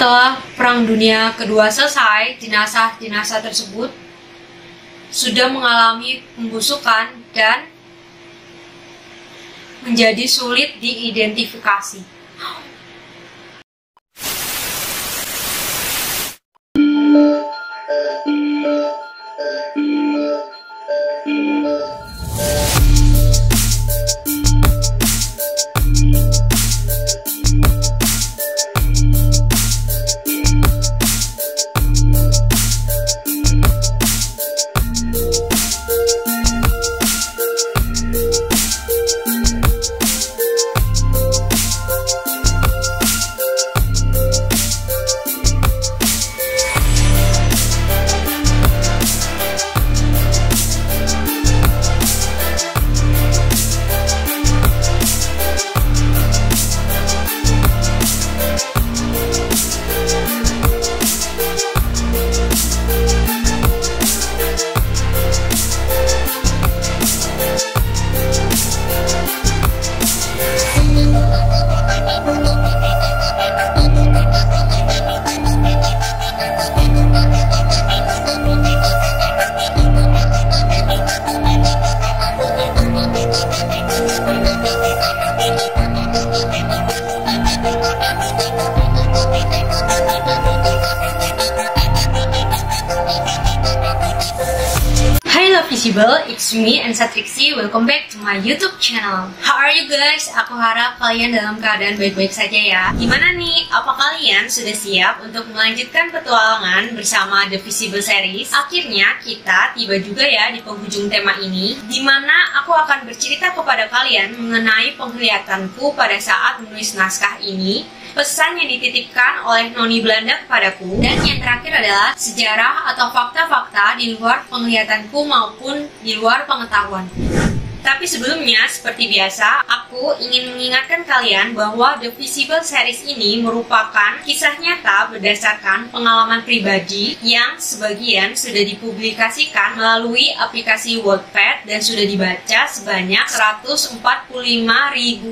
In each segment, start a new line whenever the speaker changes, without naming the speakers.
Setelah Perang Dunia Kedua selesai, jenazah-jenazah tersebut sudah mengalami pembusukan dan menjadi sulit diidentifikasi. Visible, it's me Ensa Trixie. Welcome back to my YouTube channel. How are you guys? Aku harap kalian dalam keadaan baik-baik saja ya. Gimana nih? Apa kalian sudah siap untuk melanjutkan petualangan bersama The Visible Series? Akhirnya kita tiba juga ya di penghujung tema ini, dimana aku akan bercerita kepada kalian mengenai penglihatanku pada saat menulis naskah ini, pesan yang dititipkan oleh Noni Belanda kepadaku, dan yang terakhir adalah sejarah atau fakta-fakta di luar penglihatanku maupun di luar pengetahuan. Tapi sebelumnya, seperti biasa, aku ingin mengingatkan kalian bahwa The Visible Series ini merupakan kisah nyata berdasarkan pengalaman pribadi yang sebagian sudah dipublikasikan melalui aplikasi Wattpad dan sudah dibaca sebanyak 145.000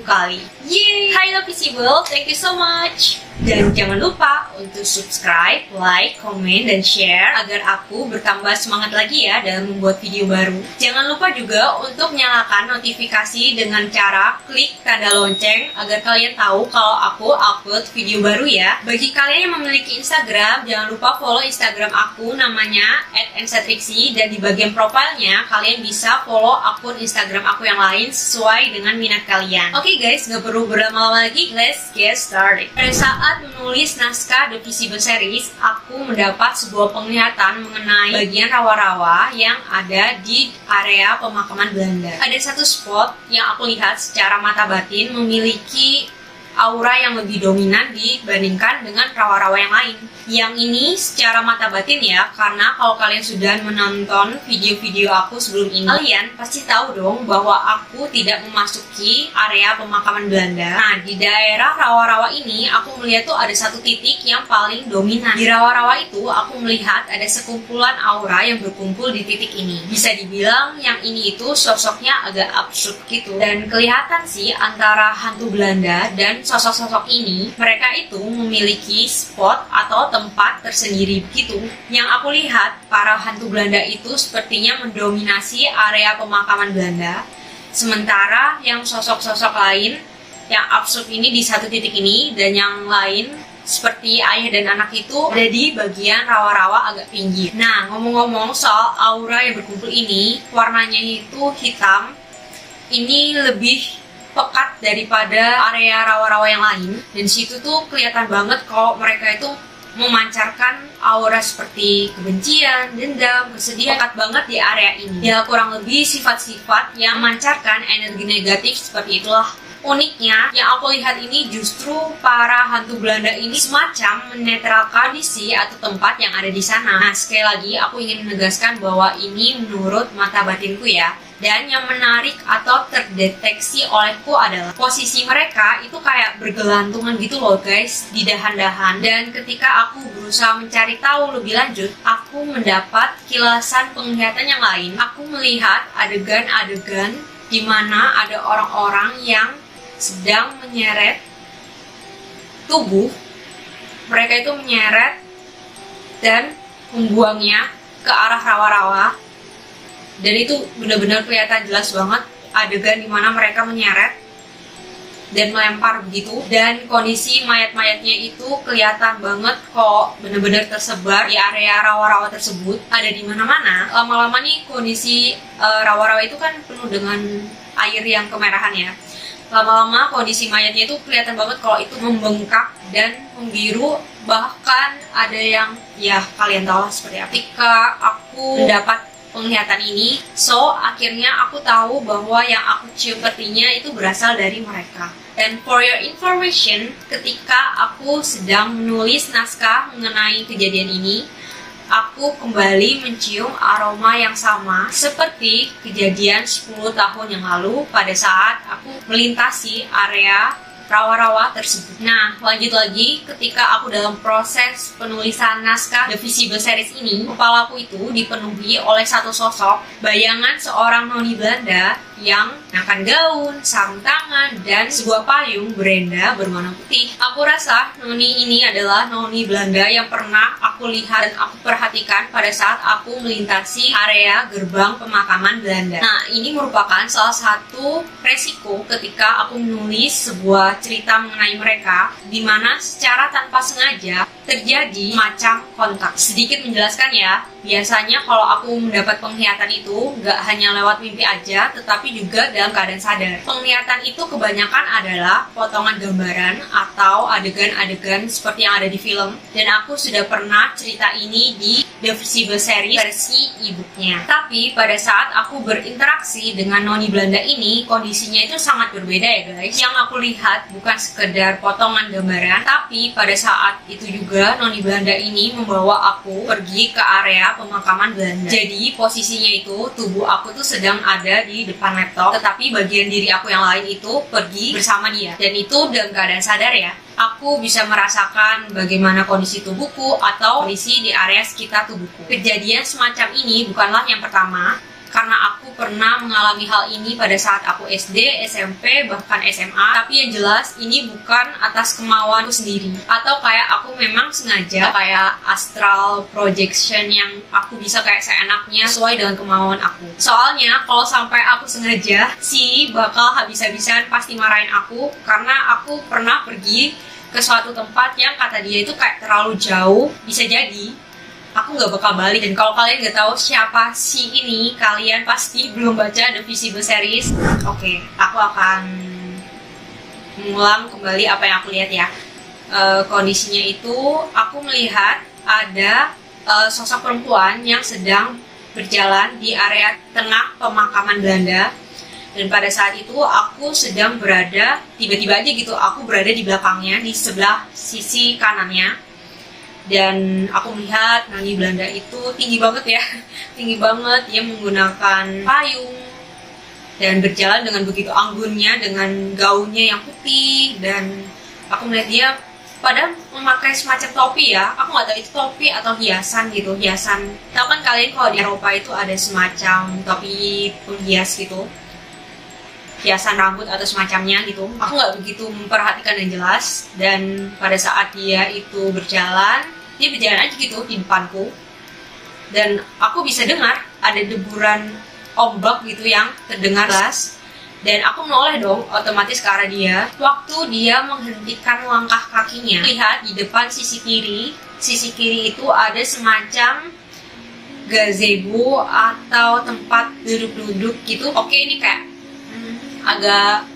kali. Yeay! Hai The Visible, thank you so much! Dan jangan lupa untuk subscribe, like, komen, dan share agar aku bertambah semangat lagi ya dalam membuat video baru. Jangan lupa juga untuk nyalakan notifikasi dengan cara klik tanda lonceng agar kalian tahu kalau aku upload video baru ya. Bagi kalian yang memiliki Instagram, jangan lupa follow Instagram aku, namanya @ensatrixie, dan di bagian profilnya kalian bisa follow akun Instagram aku yang lain sesuai dengan minat kalian. Oke guys, gak perlu berlama-lama lagi, let's get started. Pada saat menulis naskah The Visible Series, aku mendapat sebuah penglihatan mengenai bagian rawa-rawa yang ada di area pemakaman Belanda. Ada satu spot yang aku lihat secara mata batin memiliki aura yang lebih dominan dibandingkan dengan rawa-rawa yang lain. Yang ini secara mata batin ya, karena kalau kalian sudah menonton video-video aku sebelum ini, kalian pasti tahu dong bahwa aku tidak memasuki area pemakaman Belanda. Nah, di daerah rawa-rawa ini aku melihat tuh ada satu titik yang paling dominan. Di rawa-rawa itu aku melihat ada sekumpulan aura yang berkumpul di titik ini. Bisa dibilang yang ini itu sosoknya agak absurd gitu. Dan kelihatan sih antara hantu Belanda dan sosok-sosok ini, mereka itu memiliki spot atau tempat tersendiri gitu. Yang aku lihat, para hantu Belanda itu sepertinya mendominasi area pemakaman Belanda, sementara yang sosok-sosok lain yang absurd ini di satu titik ini, dan yang lain seperti ayah dan anak itu ada di bagian rawa-rawa agak pinggir. Nah, ngomong-ngomong soal aura yang berkumpul ini, warnanya itu hitam. Ini lebih pekat daripada area rawa-rawa yang lain, dan situ tuh kelihatan banget kalau mereka itu memancarkan aura seperti kebencian, dendam, kesedihan, pekat banget di area ini. Ya kurang lebih sifat-sifat yang memancarkan energi negatif seperti itulah. Uniknya, yang aku lihat ini justru para hantu Belanda ini semacam menetralkan kondisi atau tempat yang ada di sana. Nah, sekali lagi aku ingin menegaskan bahwa ini menurut mata batinku ya. Dan yang menarik atau terdeteksi olehku adalah posisi mereka itu kayak bergelantungan gitu loh guys, di dahan-dahan. Dan ketika aku berusaha mencari tahu lebih lanjut, aku mendapat kilasan penglihatan yang lain. Aku melihat adegan-adegan di mana ada orang-orang yang sedang menyeret tubuh mereka itu menyeret dan membuangnya ke arah rawa-rawa. Dan itu benar-benar kelihatan jelas banget adegan dimana mereka menyeret dan melempar begitu. Dan kondisi mayat-mayatnya itu kelihatan banget kok benar-benar tersebar di area rawa-rawa tersebut. Ada di mana-mana. Lama-lama nih kondisi rawa-rawa itu kan penuh dengan air yang kemerahan ya. Lama-lama kondisi mayatnya itu kelihatan banget kalau itu membengkak dan membiru. Bahkan ada yang, ya kalian tahu seperti apa. Ketika aku mendapat penglihatan ini, so akhirnya aku tahu bahwa yang aku cium petinya itu berasal dari mereka. And for your information, ketika aku sedang menulis naskah mengenai kejadian ini, aku kembali mencium aroma yang sama seperti kejadian 10 tahun yang lalu pada saat aku melintasi area rawa-rawa tersebut. Nah, lanjut lagi, ketika aku dalam proses penulisan naskah The Visible Series ini, kepalaku itu dipenuhi oleh satu sosok, bayangan seorang noni Belanda yang mengenakan gaun, sarung tangan, dan sebuah payung berenda berwarna putih. Aku rasa noni ini adalah noni Belanda yang pernah aku lihat dan aku perhatikan pada saat aku melintasi area gerbang pemakaman Belanda. Nah, ini merupakan salah satu resiko ketika aku menulis sebuah cerita mengenai mereka, di mana secara tanpa sengaja terjadi macam kontak. Sedikit menjelaskan ya, biasanya kalau aku mendapat penglihatan itu nggak hanya lewat mimpi aja, tetapi juga dalam keadaan sadar. Penglihatan itu kebanyakan adalah potongan gambaran atau adegan-adegan seperti yang ada di film. Dan aku sudah pernah cerita ini di The Visible Series versi e-booknya. Tapi pada saat aku berinteraksi dengan noni Belanda ini, kondisinya itu sangat berbeda ya guys. Yang aku lihat bukan sekedar potongan gambaran, tapi pada saat itu juga noni Belanda ini membawa aku pergi ke area pemakaman Belanda. Jadi posisinya itu tubuh aku tuh sedang ada di depan laptop, tetapi bagian diri aku yang lain itu pergi bersama dia. Dan itu dalam keadaan sadar ya. Aku bisa merasakan bagaimana kondisi tubuhku atau kondisi di area sekitar tubuhku. Kejadian semacam ini bukanlah yang pertama, karena aku pernah mengalami hal ini pada saat aku SD, SMP, bahkan SMA. Tapi yang jelas ini bukan atas kemauanku sendiri, atau kayak aku memang sengaja kayak astral projection yang aku bisa kayak seenaknya sesuai dengan kemauan aku. Soalnya kalau sampai aku sengaja, si bakal habis-habisan pasti marahin aku, karena aku pernah pergi ke suatu tempat yang kata dia itu kayak terlalu jauh. Bisa jadi aku nggak bakal balik. Dan kalau kalian nggak tahu siapa si ini, kalian pasti belum baca The Visible Series. Oke, aku akan mengulang kembali apa yang aku lihat ya. Kondisinya itu aku melihat ada sosok perempuan yang sedang berjalan di area tengah pemakaman Belanda. Dan pada saat itu aku sedang berada, tiba-tiba aja gitu, aku berada di belakangnya, di sebelah sisi kanannya. Dan aku melihat noni Belanda itu tinggi banget ya, tinggi banget. Dia menggunakan payung dan berjalan dengan begitu anggunnya dengan gaunnya yang putih. Dan aku melihat dia pada memakai semacam topi ya. Aku nggak tahu itu topi atau hiasan gitu, hiasan. Tahu kan kalian kalau di Eropa itu ada semacam topi penghias gitu, hiasan rambut atau semacamnya gitu. Aku nggak begitu memperhatikan yang jelas. Dan pada saat dia itu berjalan, dia berjalan aja gitu di depanku. Dan aku bisa dengar ada deburan ombak gitu yang terdengar jelas. Dan aku menoleh dong otomatis ke arah dia. Waktu dia menghentikan langkah kakinya, lihat di depan sisi kiri itu ada semacam gazebo atau tempat duduk-duduk gitu. Oke, ini kayak agak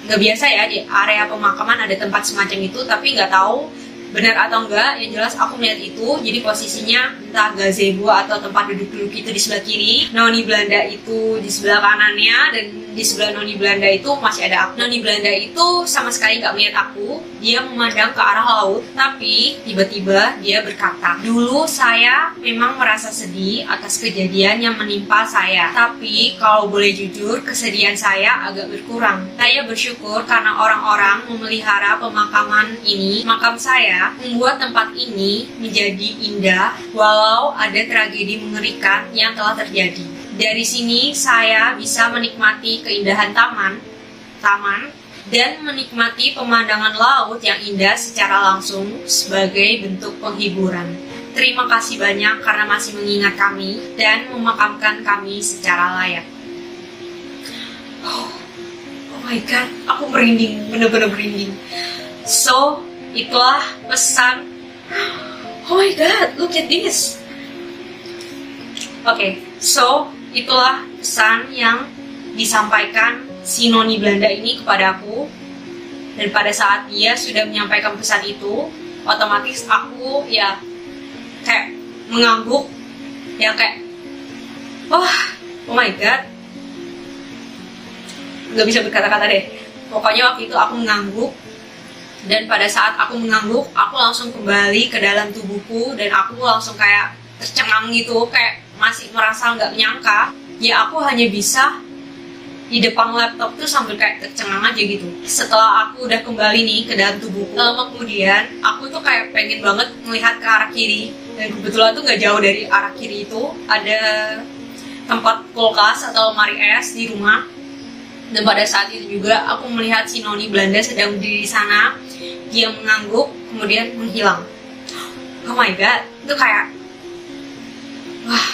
nggak biasa ya, di area pemakaman ada tempat semacam itu, tapi nggak tahu benar atau enggak. Yang jelas aku melihat itu. Jadi posisinya entah gazebo atau tempat duduk-duduk itu di sebelah kiri, noni Belanda itu di sebelah kanannya, dan di sebelah noni Belanda itu masih ada aku. Noni Belanda itu sama sekali nggak melihat aku. Dia memandang ke arah laut, tapi tiba-tiba dia berkata, "Dulu saya memang merasa sedih atas kejadian yang menimpa saya. Tapi kalau boleh jujur, kesedihan saya agak berkurang. Saya bersyukur karena orang-orang memelihara pemakaman ini. Makam saya membuat tempat ini menjadi indah walau ada tragedi mengerikan yang telah terjadi. Dari sini saya bisa menikmati keindahan taman dan menikmati pemandangan laut yang indah secara langsung sebagai bentuk penghiburan. Terima kasih banyak karena masih mengingat kami dan memakamkan kami secara layak. Oh my god, aku merinding, bener-bener merinding. So, itulah pesan. Oh my god, look at this. Oke, so itulah pesan yang disampaikan si noni Belanda ini kepada aku. Dan pada saat dia sudah menyampaikan pesan itu, otomatis aku ya kayak mengangguk, ya kayak oh my god, nggak bisa berkata-kata deh. Pokoknya waktu itu aku mengangguk, dan pada saat aku mengangguk, aku langsung kembali ke dalam tubuhku dan aku langsung kayak tercengang gitu, kayak masih merasa nggak menyangka ya aku hanya bisa di depan laptop tuh sambil kayak tercengang aja gitu. Setelah aku udah kembali nih ke dalam tubuhku, lama kemudian aku tuh kayak pengen banget melihat ke arah kiri, dan kebetulan tuh nggak jauh dari arah kiri itu ada tempat kulkas atau lemari es di rumah. Dan pada saat itu juga aku melihat si noni Belanda sedang berdiri di sana. Dia mengangguk kemudian menghilang. Oh my god, itu kayak wah,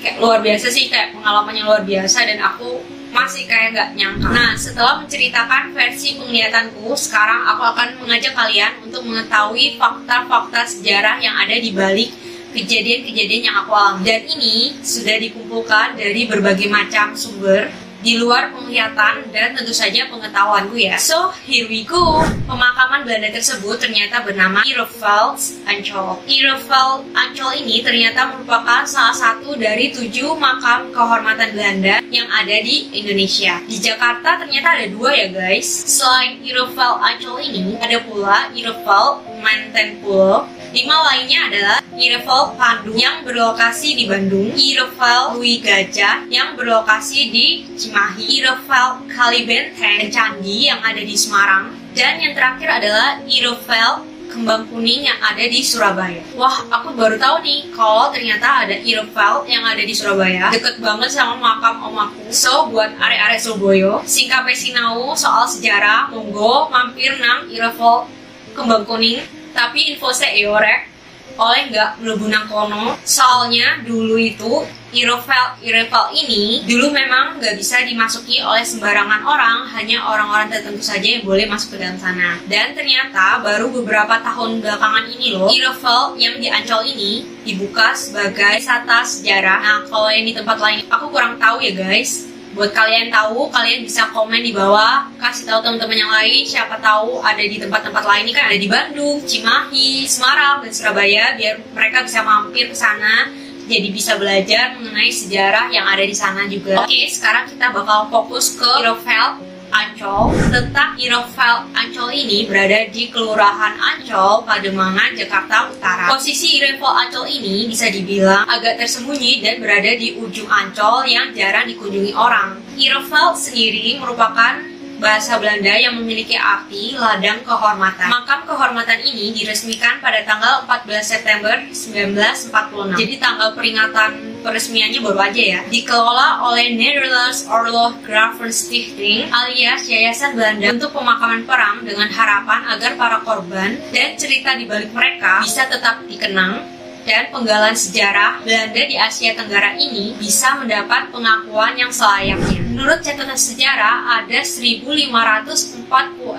kayak luar biasa sih, kayak pengalamannya luar biasa dan aku masih kayak gak nyangka. Nah, setelah menceritakan versi penglihatanku, sekarang aku akan mengajak kalian untuk mengetahui fakta-fakta sejarah yang ada di balik kejadian-kejadian yang aku alami. Dan ini sudah dikumpulkan dari berbagai macam sumber di luar penglihatan dan tentu saja pengetahuanku ya. So, here we go. Pemakaman Belanda tersebut ternyata bernama Heereveld Ancol. Heereveld Ancol ini ternyata merupakan salah satu dari 7 makam kehormatan Belanda yang ada di Indonesia. Di Jakarta ternyata ada 2 ya guys. Selain Heereveld Ancol ini, ada pula Heereveld Mentenpul. 5 lainnya adalah Heereveld Pandu yang berlokasi di Bandung, Heereveld Louis Gajah yang berlokasi di Cimahi, Heereveld Kalibenteng Candi yang ada di Semarang, dan yang terakhir adalah Heereveld Kembang Kuning yang ada di Surabaya. Wah, aku baru tahu nih kalau ternyata ada Heereveld yang ada di Surabaya, deket banget sama makam om aku. So, buat arek-arek Surabaya, singkape sinau soal sejarah, monggo mampir nang Heereveld Kembang Kuning. Tapi info saya orek oleh nggak mlebu nang kono, soalnya dulu itu Heereveld ini dulu memang nggak bisa dimasuki oleh sembarangan orang, hanya orang-orang tertentu saja yang boleh masuk ke dalam sana. Dan ternyata baru beberapa tahun belakangan ini loh, Heereveld yang di Ancol ini dibuka sebagai wisata sejarah. Nah, kalau yang di tempat lain aku kurang tahu ya guys. Buat kalian tahu, kalian bisa komen di bawah, kasih tahu teman-teman yang lain, siapa tahu ada di tempat-tempat lain. Ini kan ada di Bandung, Cimahi, Semarang, dan Surabaya, biar mereka bisa mampir ke sana, jadi bisa belajar mengenai sejarah yang ada di sana juga. Oke, sekarang kita bakal fokus ke Heereveld Ancol. Letak Heereveld Ancol ini berada di Kelurahan Ancol, Pademangan, Jakarta Utara. Posisi Heereveld Ancol ini bisa dibilang agak tersembunyi dan berada di ujung Ancol yang jarang dikunjungi orang. Heereveld sendiri merupakan bahasa Belanda yang memiliki arti ladang kehormatan. Makam kehormatan ini diresmikan pada tanggal 14 September 1946. Jadi tanggal peringatan peresmiannya baru aja ya. Dikelola oleh Nederlands Oorlog Graven Stichting alias Yayasan Belanda untuk pemakaman perang, dengan harapan agar para korban dan cerita di balik mereka bisa tetap dikenang dan penggalan sejarah Belanda di Asia Tenggara ini bisa mendapat pengakuan yang selayaknya. Menurut catatan sejarah, ada 1.546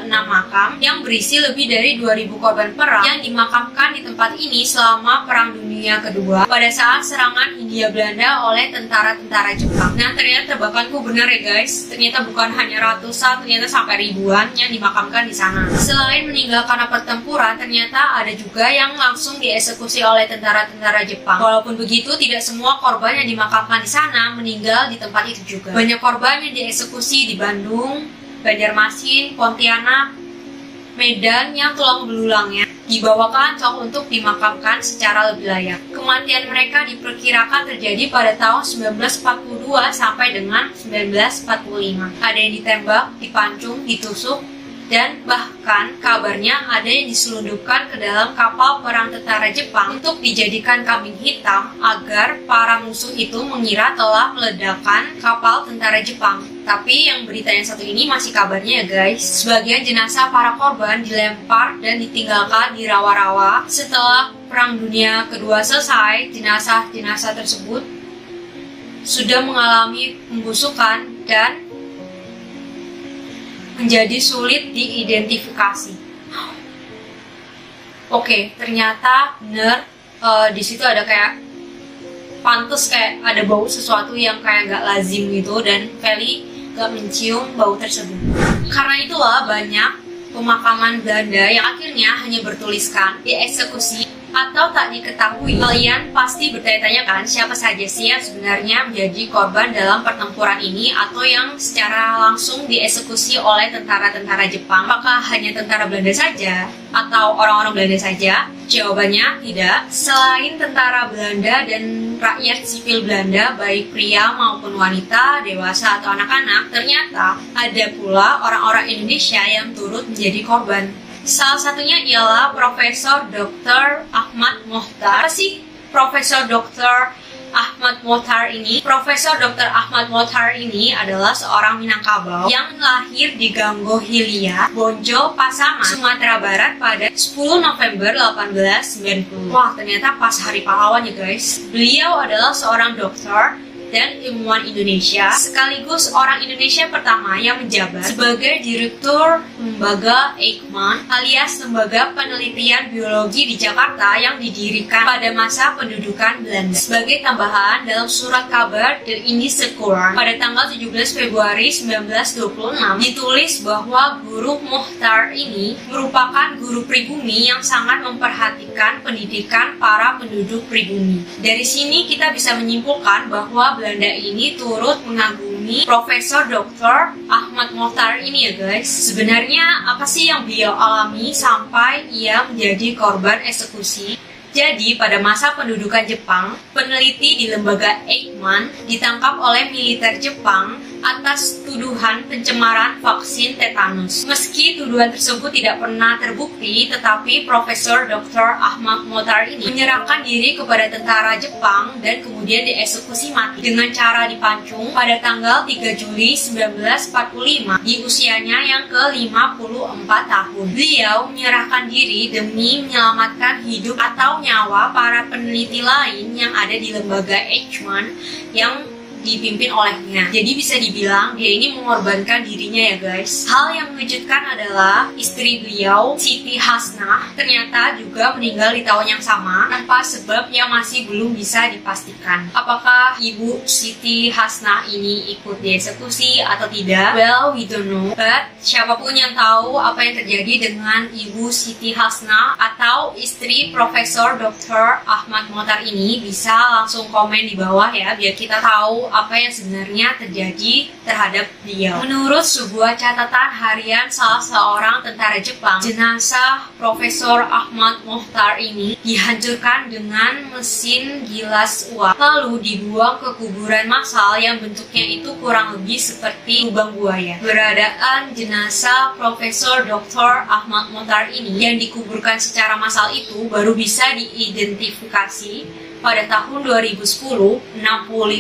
makam yang berisi lebih dari 2.000 korban perang yang dimakamkan di tempat ini selama Perang Dunia Kedua pada saat serangan Hindia Belanda oleh tentara-tentara Jepang. Nah, ternyata tebakanku benar ya guys. Ternyata bukan hanya ratusan, ternyata sampai ribuan yang dimakamkan di sana. Selain meninggal karena pertempuran, ternyata ada juga yang langsung dieksekusi oleh tentara-tentara Jepang. Walaupun begitu, tidak semua korban yang dimakamkan di sana meninggal di tempat itu juga. Banyak korban yang dieksekusi di Bandung, Banjarmasin, Pontianak, Medan yang tulang belulangnya dibawa ke Ancol untuk dimakamkan secara lebih layak. Kematian mereka diperkirakan terjadi pada tahun 1942 sampai dengan 1945. Ada yang ditembak, dipancung, ditusuk, dan bahkan kabarnya ada yang diselundupkan ke dalam kapal perang tentara Jepang untuk dijadikan kambing hitam agar para musuh itu mengira telah meledakkan kapal tentara Jepang. Tapi yang berita yang satu ini masih kabarnya ya guys. Sebagian jenazah para korban dilempar dan ditinggalkan di rawa-rawa. Setelah Perang Dunia Kedua selesai, jenazah-jenazah tersebut sudah mengalami pembusukan dan menjadi sulit diidentifikasi. Oke, ternyata bener di situ ada kayak pantes kayak ada bau sesuatu yang kayak gak lazim gitu, dan Feli gak mencium bau tersebut. Karena itulah banyak pemakaman Belanda yang akhirnya hanya bertuliskan dieksekusi atau tak diketahui. Kalian pasti bertanya-tanya kan, siapa saja sih yang sebenarnya menjadi korban dalam pertempuran ini atau yang secara langsung dieksekusi oleh tentara-tentara Jepang? Apakah hanya tentara Belanda saja atau orang-orang Belanda saja? Jawabannya tidak. Selain tentara Belanda dan rakyat sipil Belanda, baik pria maupun wanita, dewasa atau anak-anak, ternyata ada pula orang-orang Indonesia yang turut menjadi korban. Salah satunya ialah Profesor Dr. Ahmad Mohtar. Apa sih Profesor Dr. Ahmad Mohtar ini? Profesor Dr. Ahmad Mohtar ini adalah seorang Minangkabau yang lahir di Ganggo Hilia, Bonjo, Pasaman, Sumatera Barat pada 10 November 1890. Wah, ternyata pas hari pahlawan ya guys. Beliau adalah seorang dokter dan ilmuwan Indonesia, sekaligus orang Indonesia pertama yang menjabat sebagai Direktur Lembaga Eijkman alias Lembaga Penelitian Biologi di Jakarta yang didirikan pada masa pendudukan Belanda. Sebagai tambahan, dalam surat kabar The Indische Courant pada tanggal 17 Februari 1926 ditulis bahwa guru Mohtar ini merupakan guru pribumi yang sangat memperhatikan pendidikan para penduduk pribumi. Dari sini kita bisa menyimpulkan bahwa Belanda ini turut mengagumi Profesor Dr. Ahmad Mohtar ini ya guys. Sebenarnya apa sih yang beliau alami sampai ia menjadi korban eksekusi? Jadi pada masa pendudukan Jepang, peneliti di lembaga Eijkman ditangkap oleh militer Jepang atas tuduhan pencemaran vaksin tetanus. Meski tuduhan tersebut tidak pernah terbukti, tetapi Profesor Dr. Ahmad Mohtar ini menyerahkan diri kepada tentara Jepang dan kemudian dieksekusi mati dengan cara dipancung pada tanggal 3 Juli 1945 di usianya yang ke-54 tahun. Beliau menyerahkan diri demi menyelamatkan hidup atau nyawa para peneliti lain yang ada di lembaga Eijkman yang dipimpin olehnya. Jadi bisa dibilang dia ini mengorbankan dirinya ya guys. Hal yang mengejutkan adalah istri beliau, Siti Hasnah, ternyata juga meninggal di tahun yang sama tanpa sebab yang masih belum bisa dipastikan. Apakah ibu Siti Hasnah ini ikut dieksekusi atau tidak? Well, we don't know. But siapapun yang tahu apa yang terjadi dengan ibu Siti Hasnah atau istri Profesor Dr. Ahmad Mohtar ini bisa langsung komen di bawah ya, biar kita tahu apa yang sebenarnya terjadi terhadap beliau. Menurut sebuah catatan harian salah seorang tentara Jepang, jenazah Profesor Ahmad Mohtar ini dihancurkan dengan mesin gilas uap, lalu dibuang ke kuburan massal yang bentuknya itu kurang lebih seperti lubang buaya. Keberadaan jenazah Profesor Dr. Ahmad Mohtar ini yang dikuburkan secara massal itu baru bisa diidentifikasi pada tahun 2010, 65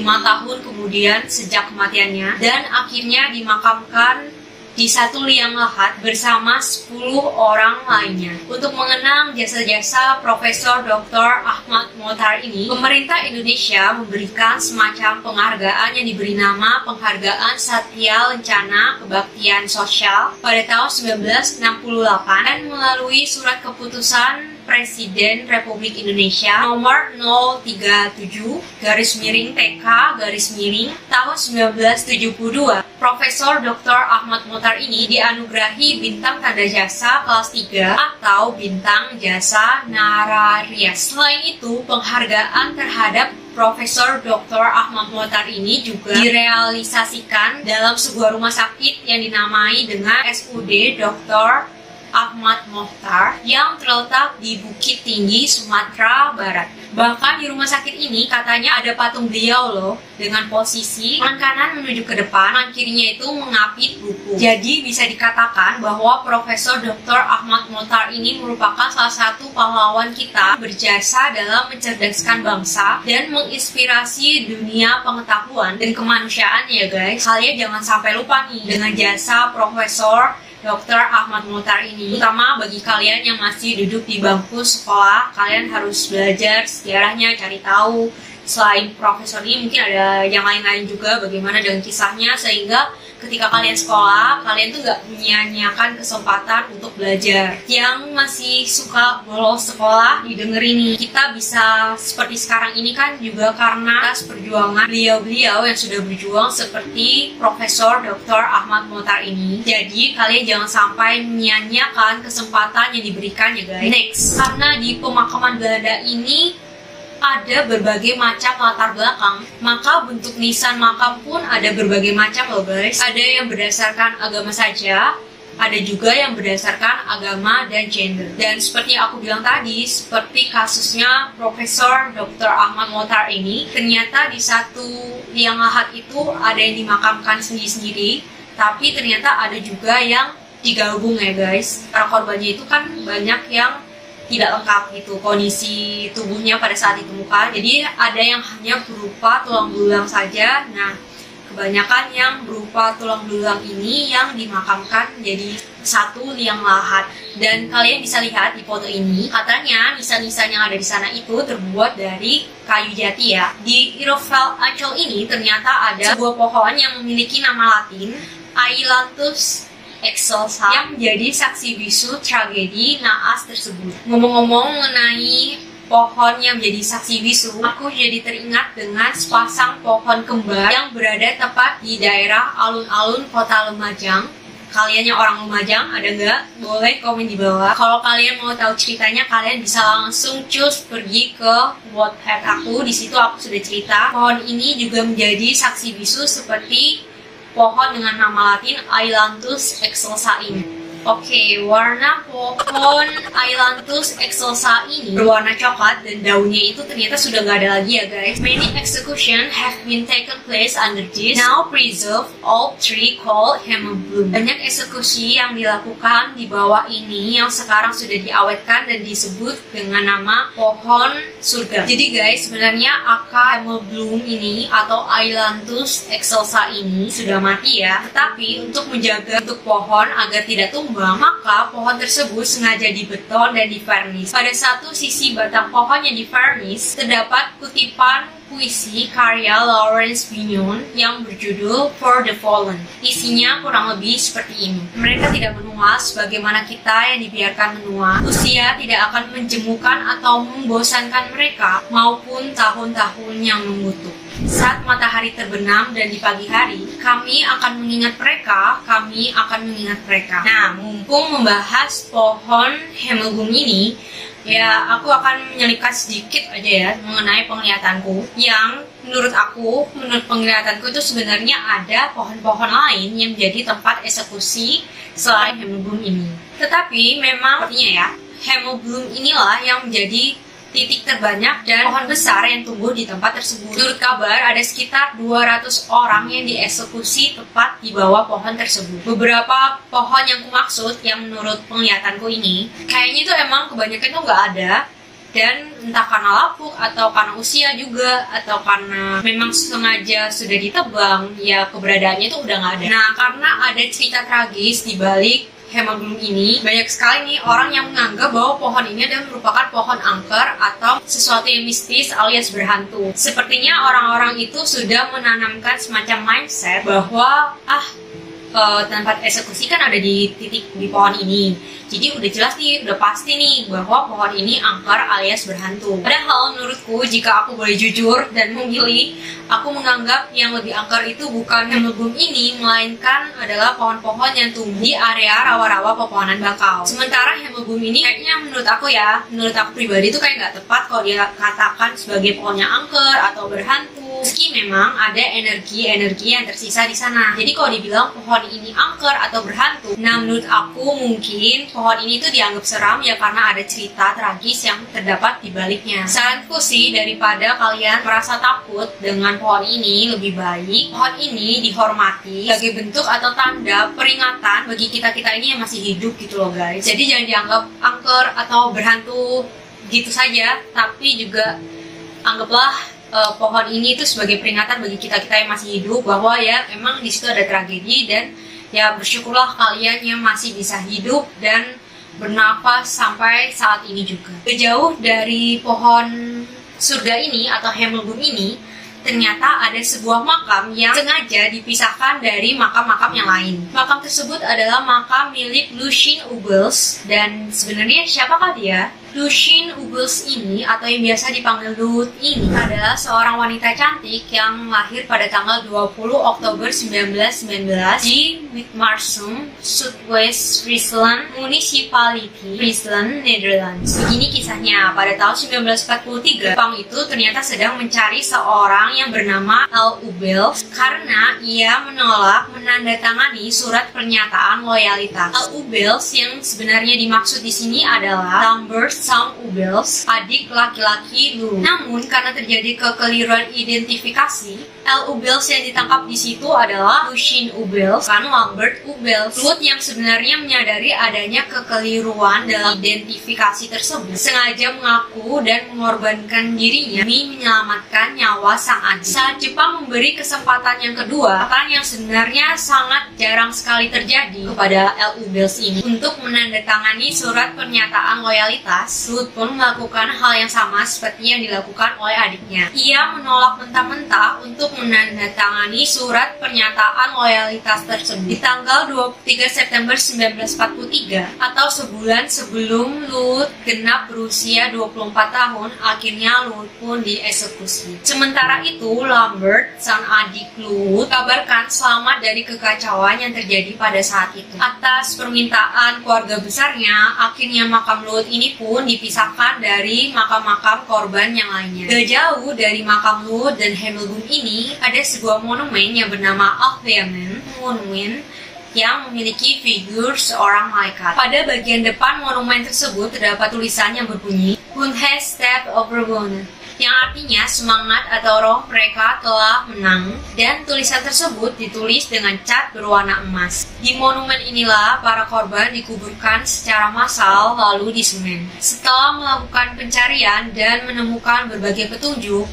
tahun kemudian sejak kematiannya, dan akhirnya dimakamkan di satu liang lahat bersama 10 orang lainnya. Untuk mengenang jasa-jasa Profesor Dr. Ahmad Mohtar ini, pemerintah Indonesia memberikan semacam penghargaan yang diberi nama Penghargaan Satya Lencana Kebaktian Sosial pada tahun 1968 dan melalui surat keputusan Presiden Republik Indonesia nomor 037/TK/tahun 1972. Profesor Dr. Ahmad Mohtar ini dianugerahi bintang tanda jasa kelas 3 atau bintang jasa Nararya. Selain itu, penghargaan terhadap Profesor Dr. Ahmad Mohtar ini juga direalisasikan dalam sebuah rumah sakit yang dinamai dengan SUD Dr. Ahmad Mohtar yang terletak di Bukit Tinggi, Sumatera Barat. Bahkan di rumah sakit ini katanya ada patung beliau loh, dengan posisi tangan kanan menuju ke depan, tangan kirinya itu mengapit buku. Jadi bisa dikatakan bahwa Profesor Dr. Ahmad Mohtar ini merupakan salah satu pahlawan kita, berjasa dalam mencerdaskan bangsa dan menginspirasi dunia pengetahuan dan kemanusiaan ya guys. Kalian jangan sampai lupa nih dengan jasa Profesor Dr. Ahmad Mohtar ini, terutama bagi kalian yang masih duduk di bangku sekolah. Kalian harus belajar sejarahnya, cari tahu. Selain profesor ini mungkin ada yang lain-lain juga bagaimana dengan kisahnya, sehingga ketika kalian sekolah, kalian tuh gak menyia-nyiakan kesempatan untuk belajar. Yang masih suka bolos sekolah, didengar ini. Kita bisa seperti sekarang ini kan juga karena atas perjuangan beliau-beliau yang sudah berjuang seperti Profesor Dr. Ahmad Mohtar ini. Jadi kalian jangan sampai menyia-nyiakan kesempatan yang diberikan ya guys. Next, karena di pemakaman Belanda ini ada berbagai macam latar belakang, maka bentuk nisan makam pun ada berbagai macam loh guys. Ada yang berdasarkan agama saja, ada juga yang berdasarkan agama dan gender. Dan seperti aku bilang tadi, seperti kasusnya Profesor Dr. Ahmad Mohtar ini, ternyata di satu liang lahat itu ada yang dimakamkan sendiri-sendiri, tapi ternyata ada juga yang digabung ya guys. Para korbannya itu kan banyak yang tidak lengkap gitu kondisi tubuhnya pada saat ditemukan. Jadi ada yang hanya berupa tulang belulang saja. Nah, kebanyakan yang berupa tulang belulang ini yang dimakamkan jadi satu liang lahat. Dan kalian bisa lihat di foto ini, katanya nisan-nisan yang ada di sana itu terbuat dari kayu jati ya. Di Irovel Ancol ini ternyata ada sebuah pohon yang memiliki nama Latin Ailanthus excelsa yang menjadi saksi bisu tragedi naas tersebut. Ngomong-ngomong mengenai pohon yang menjadi saksi bisu, aku jadi teringat dengan sepasang pohon kembar yang berada tepat di daerah alun-alun Kota Lumajang. Kalian yang orang Lumajang ada nggak? Boleh komen di bawah. Kalau kalian mau tahu ceritanya, kalian bisa langsung cus pergi ke Wattpad aku. Di situ aku sudah cerita. Pohon ini juga menjadi saksi bisu seperti pohon dengan nama Latin Ailanthus excelsa ini. Oke, warna pohon Ailanthus excelsa ini berwarna coklat dan daunnya itu ternyata sudah nggak ada lagi ya guys. Many execution have been taken place under this now preserved old tree called Hemabloom. Banyak eksekusi yang dilakukan di bawah ini yang sekarang sudah diawetkan dan disebut dengan nama pohon surga. Jadi guys, sebenarnya akar Hemabloom ini atau Ailanthus excelsa ini sudah mati ya. Tetapi untuk menjaga bentuk pohon agar tidak tumbang, maka pohon tersebut sengaja dibeton dan divarnis. Pada satu sisi batang pohon yang divarnis terdapat kutipan puisi karya Lawrence Bignon yang berjudul For the Fallen. Isinya kurang lebih seperti ini. Mereka tidak menua sebagaimana kita yang dibiarkan menua. Usia tidak akan menjemukan atau membosankan mereka maupun tahun-tahun yang mengutuk. Saat matahari terbenam dan di pagi hari, kami akan mengingat mereka, kami akan mengingat mereka. Nah, mumpung membahas pohon Hemabloom ini, ya aku akan menyelipkan sedikit aja ya mengenai penglihatanku. Yang menurut penglihatanku itu sebenarnya ada pohon-pohon lain yang menjadi tempat eksekusi selain Hemabloom ini. Tetapi memang artinya ya, Hemabloom inilah yang menjadi titik terbanyak dan pohon besar yang tumbuh di tempat tersebut. Menurut kabar, ada sekitar 200 orang yang dieksekusi tepat di bawah pohon tersebut. Beberapa pohon yang kumaksud, yang menurut penglihatanku ini, kayaknya itu emang kebanyakan itu nggak ada. Dan entah karena lapuk, atau karena usia juga, atau karena memang sengaja sudah ditebang, ya keberadaannya itu udah nggak ada. Nah, karena ada cerita tragis di balik Hemabloom ini, banyak sekali nih orang yang menganggap bahwa pohon ini adalah merupakan pohon angker atau sesuatu yang mistis alias berhantu. Sepertinya orang-orang itu sudah menanamkan semacam mindset bahwa tempat eksekusi kan ada di titik di pohon ini. Jadi udah jelas nih, udah pasti nih bahwa pohon ini angker alias berhantu. Padahal menurutku, jika aku boleh jujur dan memilih, aku menganggap yang lebih angker itu bukan Hemabloom ini, melainkan adalah pohon-pohon yang tumbuh di area rawa-rawa pepohonan bakau. Sementara Hemabloom ini kayaknya menurut aku pribadi itu kayak nggak tepat kalau dia katakan sebagai pohonnya angker atau berhantu. meski memang ada energi-energi yang tersisa di sana. Jadi kalau dibilang pohon ini angker atau berhantu, nah menurut aku mungkin pohon ini tuh dianggap seram ya karena ada cerita tragis yang terdapat di baliknya. Saranku sih, daripada kalian merasa takut dengan pohon ini, lebih baik pohon ini dihormati sebagai bentuk atau tanda peringatan bagi kita-kita ini yang masih hidup gitu loh guys. Jadi jangan dianggap angker atau berhantu gitu saja, tapi juga anggaplah pohon ini itu sebagai peringatan bagi kita-kita yang masih hidup bahwa ya emang di situ ada tragedi, dan ya bersyukurlah kalian yang masih bisa hidup dan bernafas sampai saat ini juga. Jauh dari pohon surga ini atau Himmelbloem ini, ternyata ada sebuah makam yang sengaja dipisahkan dari makam-makam yang lain. Makam tersebut adalah makam milik Lucien Ubels, dan sebenarnya siapakah dia? Lucien Ubels ini, atau yang biasa dipanggil Lut ini, adalah seorang wanita cantik yang lahir pada tanggal 20 Oktober 1919 di Witmarsum, Zuidwest Friesland, Municipality, Friesland, Netherlands. Begini kisahnya, pada tahun 1943, Jepang itu ternyata sedang mencari seorang yang bernama L. Ubels karena ia menolak menandatangani surat pernyataan loyalitas. L. Ubels yang sebenarnya dimaksud di sini adalah Lambert Sam Ubels, adik laki-laki Lut. Namun karena terjadi kekeliruan identifikasi, L. Ubels yang ditangkap di situ adalah Lucien Ubels, bukan Lambert Ubels. Lut yang sebenarnya menyadari adanya kekeliruan dalam identifikasi tersebut, sengaja mengaku dan mengorbankan dirinya demi menyelamatkan nyawa sang adik. Saat Jepang memberi kesempatan yang kedua, yang sebenarnya sangat jarang sekali terjadi kepada L. Ubels ini, untuk menandatangani surat pernyataan loyalitas, Lut pun melakukan hal yang sama seperti yang dilakukan oleh adiknya. Ia menolak mentah-mentah untuk menandatangani surat pernyataan loyalitas tersebut. Di tanggal 23 September 1943, atau sebulan sebelum Lut genap berusia 24 tahun, akhirnya Lut pun dieksekusi. Sementara itu, Lambert, sang adik Lut, kabarkan selamat dari kekacauan yang terjadi pada saat itu. Atas permintaan keluarga besarnya, akhirnya makam Lut ini pun dipisahkan dari makam-makam korban yang lainnya. Gak jauh dari makam Lut dan Himmelbloem ini, ada sebuah monumen yang bernama Afbeelden Monument yang memiliki figur seorang malaikat. Pada bagian depan monumen tersebut terdapat tulisan yang berbunyi "Hun has step overwonnen", yang artinya semangat atau roh mereka telah menang, dan tulisan tersebut ditulis dengan cat berwarna emas. Di monumen inilah para korban dikuburkan secara massal lalu disemen. Setelah melakukan pencarian dan menemukan berbagai petunjuk,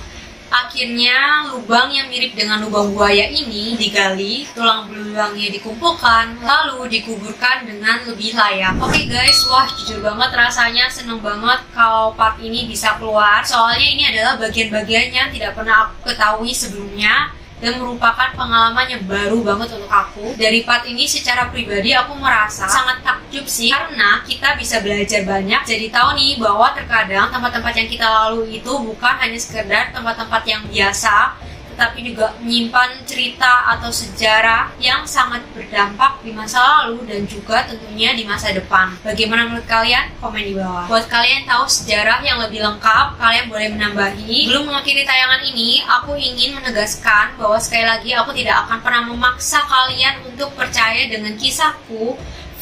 akhirnya lubang yang mirip dengan lubang buaya ini digali, tulang belulangnya dikumpulkan, lalu dikuburkan dengan lebih layak. Oke guys, wah jujur banget rasanya seneng banget kalau part ini bisa keluar. Soalnya ini adalah bagian-bagian yang tidak pernah aku ketahui sebelumnya, dan merupakan pengalaman yang baru banget untuk aku. Dari part ini secara pribadi aku merasa sangat takjub sih, karena kita bisa belajar banyak. Jadi tahu nih bahwa terkadang tempat-tempat yang kita lalui itu bukan hanya sekedar tempat-tempat yang biasa, tetapi juga menyimpan cerita atau sejarah yang sangat berdampak di masa lalu dan juga tentunya di masa depan. Bagaimana menurut kalian? Komen di bawah. Buat kalian tahu sejarah yang lebih lengkap, kalian boleh menambahi. Belum mengakhiri tayangan ini, aku ingin menegaskan bahwa sekali lagi aku tidak akan pernah memaksa kalian untuk percaya dengan kisahku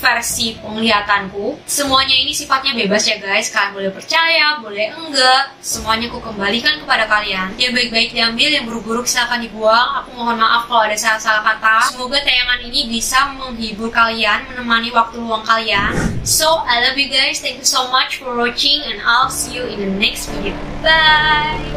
versi penglihatanku. Semuanya ini sifatnya bebas ya guys, kalian boleh percaya, boleh enggak, semuanya aku kembalikan kepada kalian. Yang baik-baik diambil, yang buruk-buruk silahkan dibuang. Aku mohon maaf kalau ada salah-salah kata. Semoga tayangan ini bisa menghibur kalian, menemani waktu luang kalian. So, I love you guys, thank you so much for watching, and I'll see you in the next video. Bye!